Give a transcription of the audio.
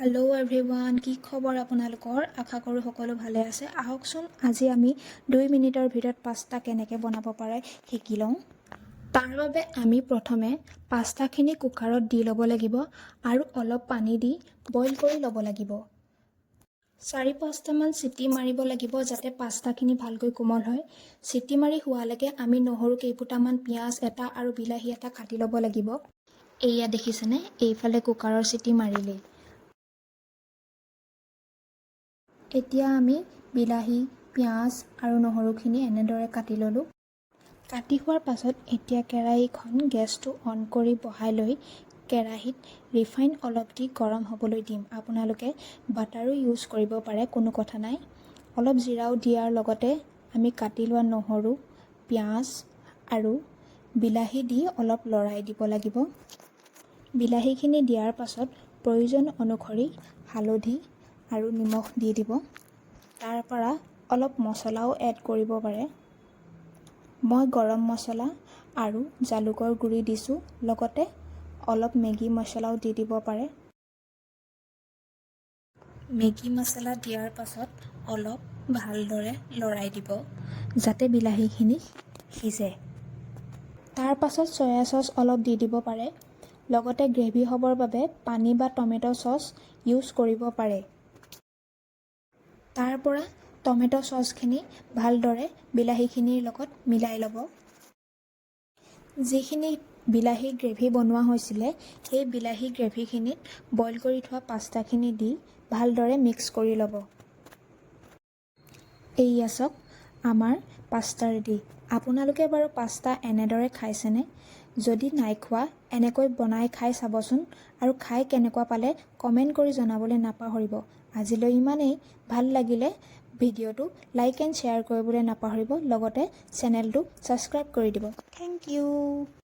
Hello' everyone, কি খবৰ আপোনালোকৰ? আশা কৰোঁ সকলো ভালে আছে। আহকচোন আজি আমি 2 মিনিটৰ ভিতৰত পাস্তা কেনেকৈ বনাব পাৰে শিকি লওঁ। তাৰ বাবে আমি প্ৰথমে পাস্তাখিনি কুকাৰত দি ল'ব লাগিব আৰু অলপ পানী দি বইল কৰি ল'ব লাগিব। 4-5টামান চিটি মাৰিব লাগিব যাতে পাস্তাখিনি ভালকৈ কোমল হয়। চিটি মাৰি হোৱালৈকে আমি নহৰু কেইফুটামান, পিঁয়াজ এটা আৰু বিলাহী এটা কাটি ল'ব লাগিব। এয়া দেখিছেনে, এইফালে কুকাৰৰ চিটি মাৰিলেই। এতিয়া আমি বিলাহী, পিঁয়াজ আৰু নহৰুখিনি এনেদৰে কাটি ল'লোঁ। কাটি হোৱাৰ পাছত এতিয়া কেৰাহীখন গেছটো অন কৰি বহাই লৈ কেৰাহীত ৰিফাইন অলপ দি গৰম হ'বলৈ দিম। আপোনালোকে বাটাৰো ইউজ কৰিব পাৰে, কোনো কথা নাই। অলপ জিৰাও দিয়াৰ লগতে আমি কাটি লোৱা নহৰু, পিঁয়াজ আৰু বিলাহী দি অলপ লৰাই দিব লাগিব। বিলাহীখিনি দিয়াৰ পাছত প্ৰয়োজন অনুসৰি হালধি আৰু নিমখ দি দিব। তাৰ পৰা অলপ মছলাও এড কৰিব পাৰে। মই গৰম মছলা আৰু জালুকৰ গুড়ি দিছোঁ, লগতে অলপ মেগী মছলাও দি দিব পাৰে। মেগী মছলা দিয়াৰ পাছত অলপ ভালদৰে লৰাই দিব যাতে বিলাহীখিনি সিজে। তাৰ পাছত চয়া চচ অলপ দি দিব পাৰে। লগতে গ্ৰেভি হ'বৰ বাবে পানী বা টমেটো চচ ইউজ কৰিব পাৰে। তাৰ পৰা টমেটো চচখিনি ভালদৰে বিলাহীখিনিৰ লগত মিলাই ল'ব। যিখিনি বিলাহী গ্ৰেভি বনোৱা হৈছিলে, সেই বিলাহী গ্ৰেভিখিনিত বইল কৰি থোৱা পাস্তাখিনি দি ভালদৰে মিক্স কৰি ল'ব। এইয়া চাওক, আমাৰ পাস্তা ৰেডি। আপোনালোকে বাৰু পাস্তা এনেদৰে খাইছেনে? যদি নাই খোৱা, এনেকৈ বনাই খাই চাবচোন আৰু খাই কেনেকুৱা পালে কমেণ্ট কৰি জনাবলৈ নাপাহৰিব। আজিলৈ ইমানেই। ভাল লাগিলে ভিডিঅ'টো লাইক এণ্ড শ্বেয়াৰ কৰিবলৈ নাপাহৰিব, লগতে চেনেলটো ছাবস্ক্ৰাইব কৰি দিব। Thank U.